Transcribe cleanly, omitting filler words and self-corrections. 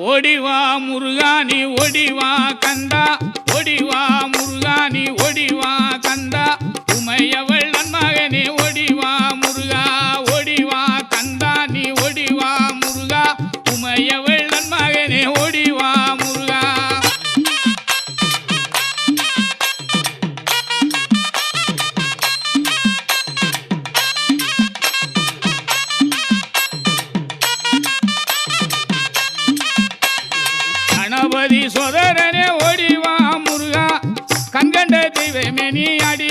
ஓடிவா முருகானி ஓடிவா கந்தா ஓடிவா முருகானி ஓடிவா கந்தா உமையவள் நன்மகனே ஓடிவா முருகா ஓடிவா கந்தா நீ ஓடிவா முருகா உமையவள் நன்மகனே ஓடிவா முருகா கணபதி சோதரனே ஓடிவா முருகா கண்கண்ட தெய்வமே நீ அடி